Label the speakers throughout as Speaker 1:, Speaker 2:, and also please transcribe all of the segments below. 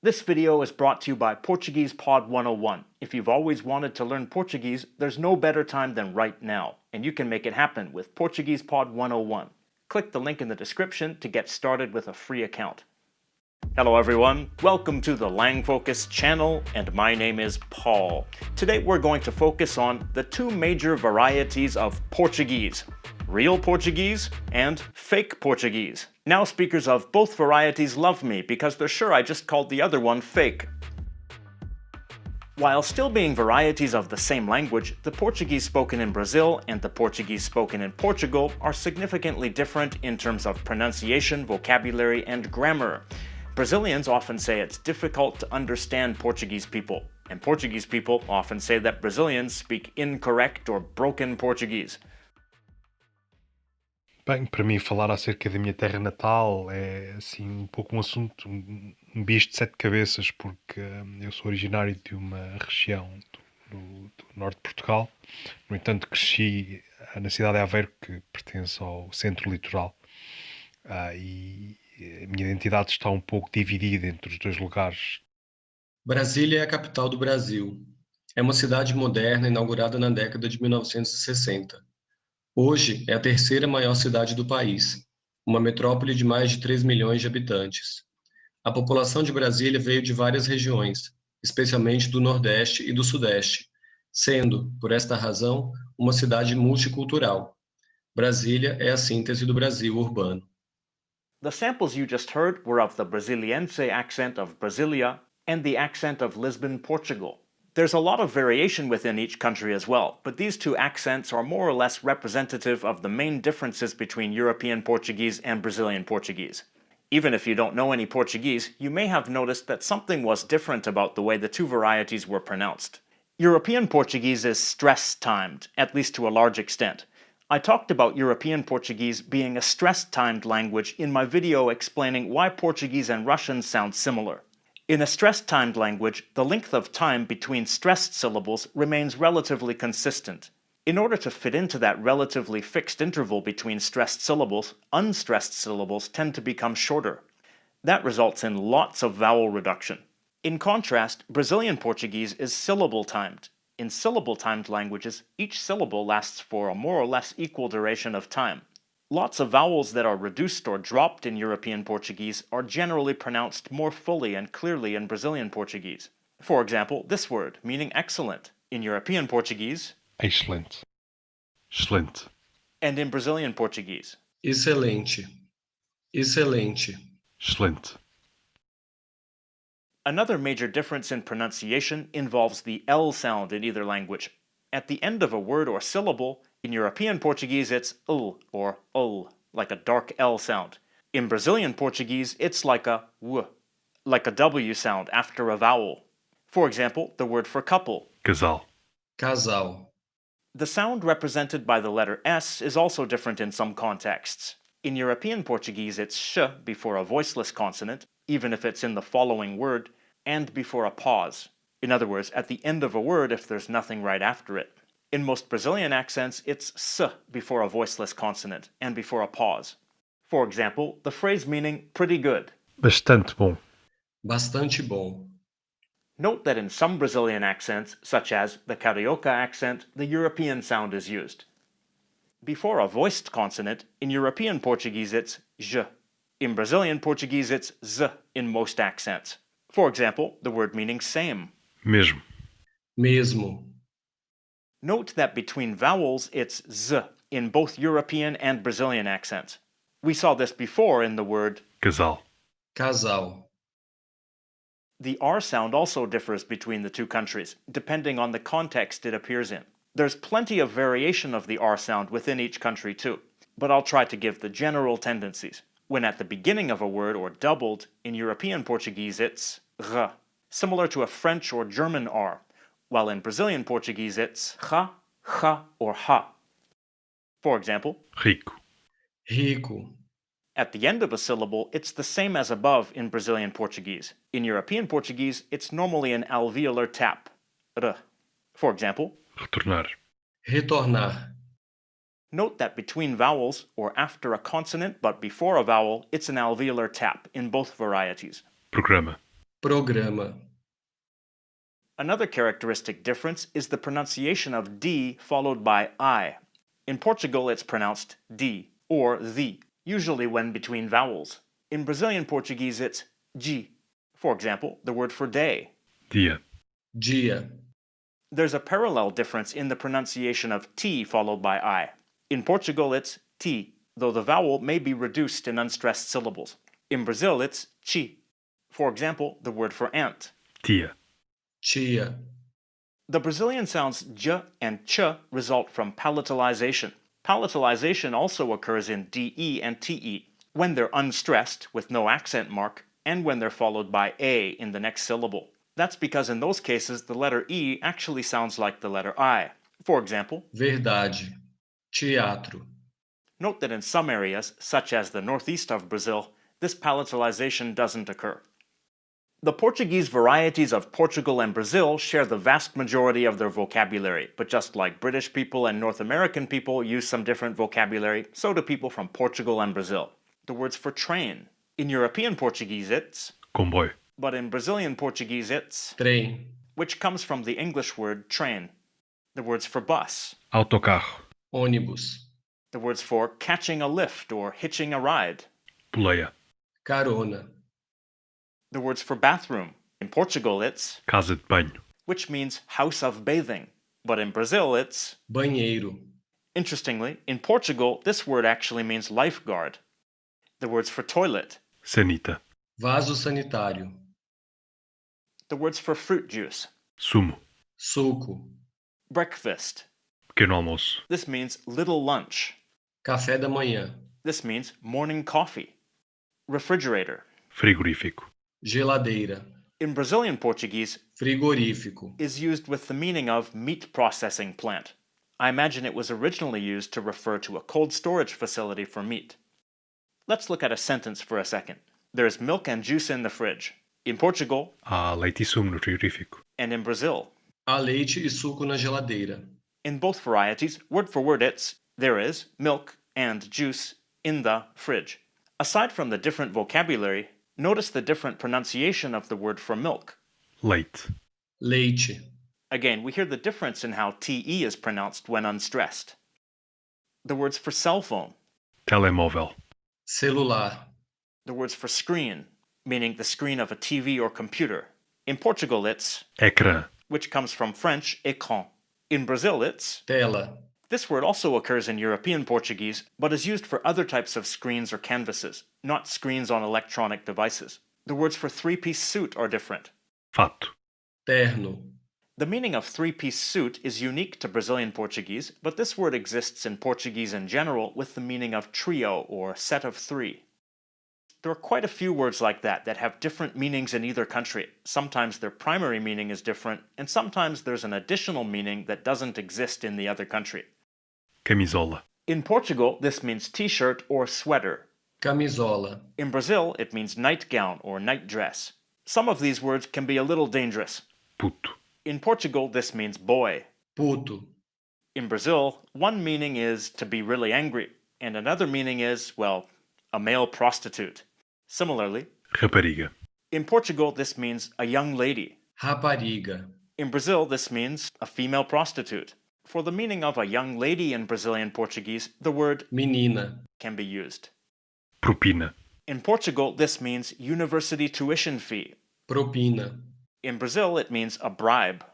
Speaker 1: This video is brought to you by Portuguese Pod 101. If you've always wanted to learn Portuguese, there's no better time than right now, and you can make it happen with Portuguese Pod 101. Click the link in the description to get started with a free account. Hello everyone, welcome to the Langfocus channel, and my name is Paul. Today we're going to focus on the two major varieties of Portuguese: real Portuguese and fake Portuguese. Now speakers of both varieties love me because they're sure I just called the other one fake. While still being varieties of the same language, the Portuguese spoken in Brazil and the Portuguese spoken in Portugal are significantly different in terms of pronunciation, vocabulary, and grammar. Brazilians often say it's difficult to understand Portuguese people, and Portuguese people often say that Brazilians speak incorrect or broken Portuguese.
Speaker 2: Bem, para mim falar acerca da minha terra natal é assim um pouco um assunto, um bicho de sete cabeças, porque eu sou originário de uma região do norte de Portugal. No entanto, cresci na cidade de Aveiro, que pertence ao centro litoral, e a minha identidade está um pouco dividida entre os dois lugares.
Speaker 3: Brasília é a capital do Brasil. É uma cidade moderna inaugurada na década de 1960. Hoje é a terceira maior cidade do país, uma metrópole de mais de 3 milhões de habitantes. A população de Brasília veio de várias regiões, especialmente do Nordeste e do Sudeste, sendo, por esta razão, uma cidade multicultural. Brasília é a síntese do Brasil urbano.
Speaker 1: The samples you just heard were of the Brasiliense accent of Brasilia and the accent of Lisbon, Portugal. There's a lot of variation within each country as well, but these two accents are more or less representative of the main differences between European Portuguese and Brazilian Portuguese. Even if you don't know any Portuguese, you may have noticed that something was different about the way the two varieties were pronounced. European Portuguese is stress-timed, at least to a large extent. I talked about European Portuguese being a stress-timed language in my video explaining why Portuguese and Russian sound similar. In a stress-timed language, the length of time between stressed syllables remains relatively consistent. In order to fit into that relatively fixed interval between stressed syllables, unstressed syllables tend to become shorter. That results in lots of vowel reduction. In contrast, Brazilian Portuguese is syllable-timed. In syllable-timed languages, each syllable lasts for a more or less equal duration of time. Lots of vowels that are reduced or dropped in European Portuguese are generally pronounced more fully and clearly in Brazilian Portuguese. For example, this word, meaning excellent, in European Portuguese,
Speaker 2: Excelente. Excelente.
Speaker 1: and in Brazilian Portuguese,
Speaker 3: Excelente. Excelente.
Speaker 2: Excelente.
Speaker 1: Another major difference in pronunciation involves the L sound in either language. At the end of a word or syllable, in European Portuguese it's l or ul, like a dark L sound. In Brazilian Portuguese, it's like a w, like a W sound after a vowel. For example, the word for couple.
Speaker 2: Casal.
Speaker 3: Casal.
Speaker 1: The sound represented by the letter S is also different in some contexts. In European Portuguese, it's sh before a voiceless consonant, even if it's in the following word, and before a pause. In other words, at the end of a word if there's nothing right after it. In most Brazilian accents, it's s before a voiceless consonant, and before a pause. For example, the phrase meaning pretty good.
Speaker 2: Bastante bom.
Speaker 3: Bastante bom.
Speaker 1: Note that in some Brazilian accents, such as the Carioca accent, the European sound is used. Before a voiced consonant, in European Portuguese it's j. In Brazilian Portuguese it's z in most accents. For example, the word meaning same.
Speaker 2: Mesmo.
Speaker 3: Mesmo.
Speaker 1: Note that between vowels it's z in both European and Brazilian accents. We saw this before in the word
Speaker 2: Casal.
Speaker 3: Casal.
Speaker 1: The R sound also differs between the two countries, depending on the context it appears in. There's plenty of variation of the R sound within each country too, but I'll try to give the general tendencies. When at the beginning of a word or doubled, in European Portuguese it's r, similar to a French or German R, while in Brazilian Portuguese it's ha, or ha. For example,
Speaker 2: Rico.
Speaker 3: Rico.
Speaker 1: At the end of a syllable, it's the same as above in Brazilian Portuguese. In European Portuguese, it's normally an alveolar tap, r. For example,
Speaker 2: Retornar.
Speaker 3: Retornar.
Speaker 1: Note that between vowels, or after a consonant but before a vowel, it's an alveolar tap in both varieties.
Speaker 2: Programa.
Speaker 3: programa,
Speaker 1: Another characteristic difference is the pronunciation of D followed by I. In Portugal, it's pronounced D, or the, usually when between vowels. In Brazilian Portuguese, it's G. For example, the word for day.
Speaker 2: dia,
Speaker 3: dia,
Speaker 1: There's a parallel difference in the pronunciation of T followed by I. In Portugal, it's T, though the vowel may be reduced in unstressed syllables. In Brazil, it's chi. For example, the word for ant.
Speaker 2: tia,
Speaker 3: tia,
Speaker 1: The Brazilian sounds j and ch result from palatalization. Palatalization also occurs in de and te, when they're unstressed with no accent mark, and when they're followed by a in the next syllable. That's because in those cases the letter e actually sounds like the letter I. For example,
Speaker 3: verdade, teatro,
Speaker 1: note that in some areas, such as the northeast of Brazil, this palatalization doesn't occur. The Portuguese varieties of Portugal and Brazil share the vast majority of their vocabulary, but just like British people and North American people use some different vocabulary, so do people from Portugal and Brazil. The words for train. In European Portuguese it's,
Speaker 2: comboio,
Speaker 1: but in Brazilian Portuguese it's,
Speaker 3: trem,
Speaker 1: which comes from the English word train. The words for bus.
Speaker 2: autocarro,
Speaker 3: ônibus,
Speaker 1: The words for catching a lift or hitching a ride.
Speaker 2: boleia,
Speaker 3: carona,
Speaker 1: The words for bathroom. In Portugal it's,
Speaker 2: casa de banho,
Speaker 1: which means house of bathing, but in Brazil it's.
Speaker 3: banheiro,
Speaker 1: Interestingly, in Portugal this word actually means lifeguard. The words for toilet.
Speaker 2: sanita,
Speaker 3: vaso sanitário,
Speaker 1: The words for fruit juice.
Speaker 2: sumo,
Speaker 3: suco,
Speaker 1: Breakfast.
Speaker 2: pequeno almoço,
Speaker 1: This means little lunch.
Speaker 3: café da manhã,
Speaker 1: This means morning coffee. Refrigerator.
Speaker 2: frigorífico,
Speaker 3: geladeira,
Speaker 1: In Brazilian Portuguese,
Speaker 3: frigorífico,
Speaker 1: is used with the meaning of meat processing plant. I imagine it was originally used to refer to a cold storage facility for meat. Let's look at a sentence for a second. There's milk and juice in the fridge. In Portugal,
Speaker 2: há leite e sumo no frigorífico,
Speaker 1: and in Brazil.
Speaker 3: há leite e suco na geladeira,
Speaker 1: In both varieties, word for word it's, there is milk and juice in the fridge. Aside from the different vocabulary, notice the different pronunciation of the word for milk.
Speaker 2: leite,
Speaker 3: leite,
Speaker 1: Again, we hear the difference in how TE is pronounced when unstressed. The words for cell phone.
Speaker 2: telemóvel,
Speaker 3: celular,
Speaker 1: The words for screen, meaning the screen of a TV or computer. In Portugal it's,
Speaker 2: écran,
Speaker 1: which comes from French écran. In Brazil it's.
Speaker 3: tela,
Speaker 1: This word also occurs in European Portuguese, but is used for other types of screens or canvases, not screens on electronic devices. The words for three-piece suit are different.
Speaker 2: fato,
Speaker 3: terno,
Speaker 1: The meaning of three-piece suit is unique to Brazilian Portuguese, but this word exists in Portuguese in general with the meaning of trio or set of three. There are quite a few words like that have different meanings in either country. Sometimes their primary meaning is different, and sometimes there's an additional meaning that doesn't exist in the other country.
Speaker 2: camisola,
Speaker 1: In Portugal, this means t-shirt or sweater.
Speaker 3: camisola,
Speaker 1: In Brazil, it means nightgown or nightdress. Some of these words can be a little dangerous.
Speaker 2: puto,
Speaker 1: In Portugal, this means boy.
Speaker 3: puto,
Speaker 1: In Brazil, one meaning is to be really angry, and another meaning is, well, a male prostitute. Similarly,
Speaker 2: rapariga,
Speaker 1: in Portugal, this means a young lady.
Speaker 3: rapariga,
Speaker 1: In Brazil, this means a female prostitute. For the meaning of a young lady in Brazilian Portuguese, the word
Speaker 3: menina,
Speaker 1: can be used.
Speaker 2: propina,
Speaker 1: In Portugal, this means university tuition fee.
Speaker 3: propina,
Speaker 1: In Brazil, it means a bribe.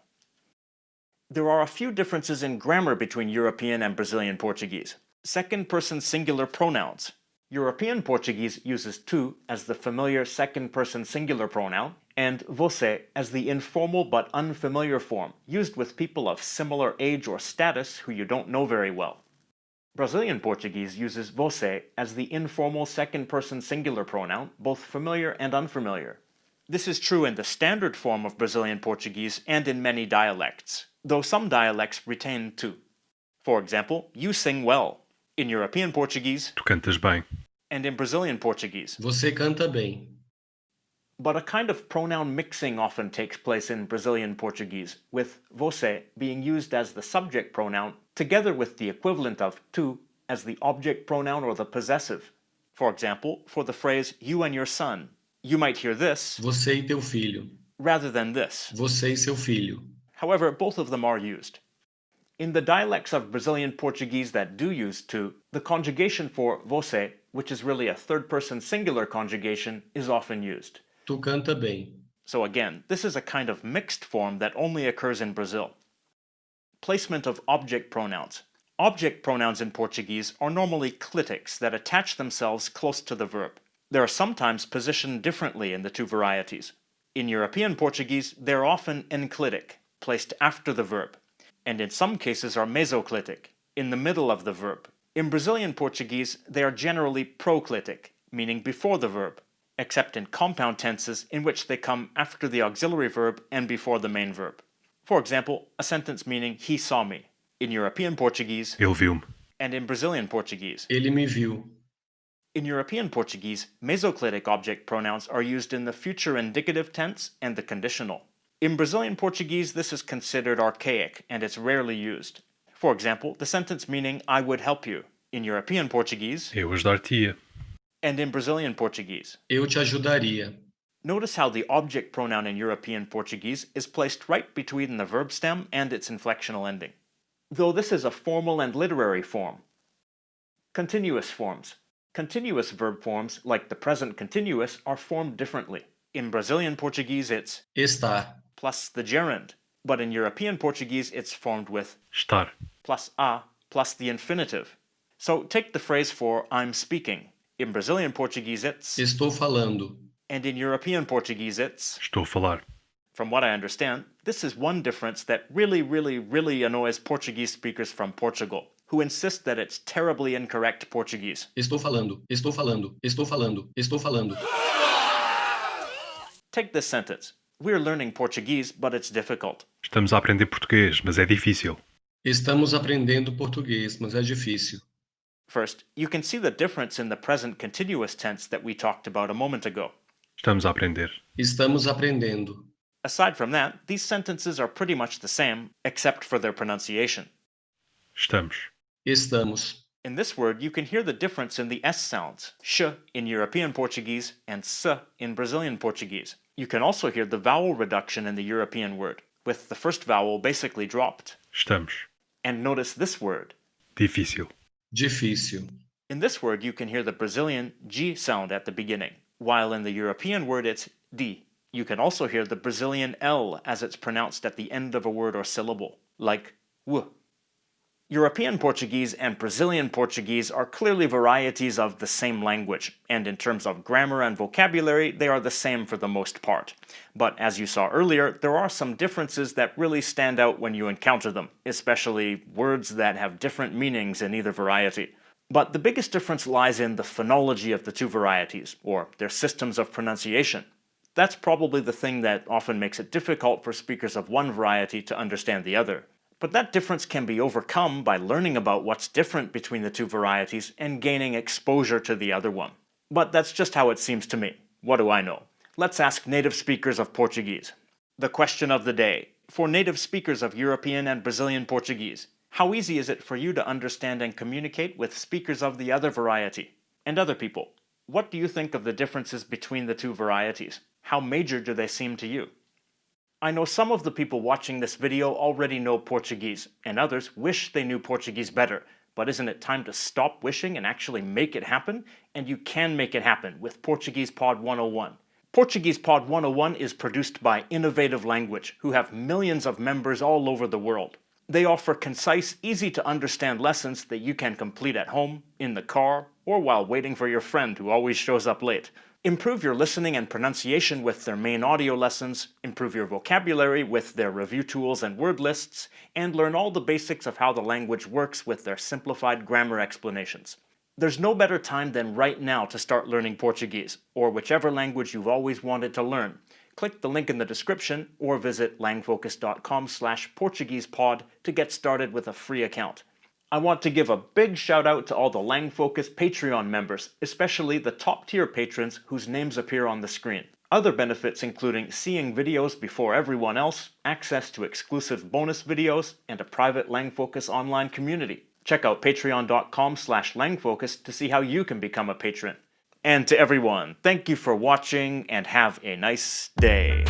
Speaker 1: There are a few differences in grammar between European and Brazilian Portuguese. Second-person singular pronouns. European Portuguese uses tu as the familiar second-person singular pronoun, and você as the informal but unfamiliar form, used with people of similar age or status who you don't know very well. Brazilian Portuguese uses você as the informal second-person singular pronoun, both familiar and unfamiliar. This is true in the standard form of Brazilian Portuguese and in many dialects, though some dialects retain tu. For example, you sing well. In European Portuguese,
Speaker 2: tu cantas bem,
Speaker 1: and in Brazilian Portuguese.
Speaker 3: você canta bem,
Speaker 1: But a kind of pronoun mixing often takes place in Brazilian Portuguese, with você being used as the subject pronoun, together with the equivalent of tu as the object pronoun or the possessive. For example, for the phrase you and your son, You might hear this
Speaker 3: Você e teu filho.
Speaker 1: rather than this.
Speaker 3: Você e seu filho.
Speaker 1: However, both of them are used. In the dialects of Brazilian Portuguese that do use tu, the conjugation for você, which is really a third-person singular conjugation, is often used.
Speaker 3: Tu canta bem.
Speaker 1: So again, this is a kind of mixed form that only occurs in Brazil. Placement of object pronouns. Object pronouns in Portuguese are normally clitics that attach themselves close to the verb. They are sometimes positioned differently in the two varieties. In European Portuguese, they are often enclitic, placed after the verb, and in some cases are mesoclitic, in the middle of the verb. In Brazilian Portuguese, they are generally proclitic, meaning before the verb, except in compound tenses in which they come after the auxiliary verb and before the main verb. For example, a sentence meaning he saw me, in European Portuguese,
Speaker 2: Ele viu-me.
Speaker 1: and in Brazilian Portuguese.
Speaker 3: Ele me viu.
Speaker 1: In European Portuguese, mesoclitic object pronouns are used in the future indicative tense and the conditional. In Brazilian Portuguese, this is considered archaic and it's rarely used. For example, the sentence meaning I would help you, in European Portuguese,
Speaker 2: Eu ajudar-te-ia.
Speaker 1: and in Brazilian Portuguese.
Speaker 3: Eu te ajudaria.
Speaker 1: Notice how the object pronoun in European Portuguese is placed right between the verb stem and its inflectional ending. Though this is a formal and literary form. Continuous forms. Continuous verb forms, like the present continuous, are formed differently. In Brazilian Portuguese, it's
Speaker 3: Estar.
Speaker 1: plus the gerund, but in European Portuguese, it's formed with
Speaker 2: Estar.
Speaker 1: plus a plus the infinitive. So take the phrase for I'm speaking. In Brazilian Portuguese, it's,
Speaker 3: Estou falando.
Speaker 1: and in European Portuguese, it's.
Speaker 2: Estou a falar.
Speaker 1: From what I understand, this is one difference that really annoys Portuguese speakers from Portugal, who insist that it's terribly incorrect Portuguese.
Speaker 3: Estou falando. Estou falando. Estou falando. Estou falando.
Speaker 1: Take this sentence. We're learning Portuguese, but it's difficult.
Speaker 2: Estamos a aprender português, mas é difícil.
Speaker 3: Estamos aprendendo português, mas é difícil.
Speaker 1: First, you can see the difference in the present continuous tense that we talked about a moment ago.
Speaker 2: Estamos a aprender.
Speaker 3: Estamos aprendendo.
Speaker 1: Aside from that, these sentences are pretty much the same, except for their pronunciation.
Speaker 2: Estamos.
Speaker 3: Estamos.
Speaker 1: In this word, you can hear the difference in the S sounds, sh in European Portuguese and s in Brazilian Portuguese. You can also hear the vowel reduction in the European word, with the first vowel basically dropped.
Speaker 2: Estamos.
Speaker 1: And notice this word.
Speaker 2: Difícil.
Speaker 3: Difícil.
Speaker 1: In this word, you can hear the Brazilian G sound at the beginning, while in the European word it's D. You can also hear the Brazilian L as it's pronounced at the end of a word or syllable, like w. European Portuguese and Brazilian Portuguese are clearly varieties of the same language, and in terms of grammar and vocabulary, they are the same for the most part. But as you saw earlier, there are some differences that really stand out when you encounter them, especially words that have different meanings in either variety. But the biggest difference lies in the phonology of the two varieties, or their systems of pronunciation. That's probably the thing that often makes it difficult for speakers of one variety to understand the other. But that difference can be overcome by learning about what's different between the two varieties and gaining exposure to the other one. But that's just how it seems to me. What do I know? Let's ask native speakers of Portuguese. The question of the day. For native speakers of European and Brazilian Portuguese, how easy is it for you to understand and communicate with speakers of the other variety? And other people, what do you think of the differences between the two varieties? How major do they seem to you? I know some of the people watching this video already know Portuguese, and others wish they knew Portuguese better. But isn't it time to stop wishing and actually make it happen? And you can make it happen with Portuguese Pod 101. Portuguese Pod 101 is produced by Innovative Language, who have millions of members all over the world. They offer concise, easy-to-understand lessons that you can complete at home, in the car, or while waiting for your friend who always shows up late. Improve your listening and pronunciation with their main audio lessons, improve your vocabulary with their review tools and word lists, and learn all the basics of how the language works with their simplified grammar explanations. There's no better time than right now to start learning Portuguese, or whichever language you've always wanted to learn. Click the link in the description or visit langfocus.com/PortuguesePod to get started with a free account. I want to give a big shout out to all the Langfocus Patreon members, especially the top tier patrons whose names appear on the screen. Other benefits including seeing videos before everyone else, access to exclusive bonus videos, and a private Langfocus online community. Check out patreon.com/Langfocus to see how you can become a patron. And to everyone, thank you for watching and have a nice day.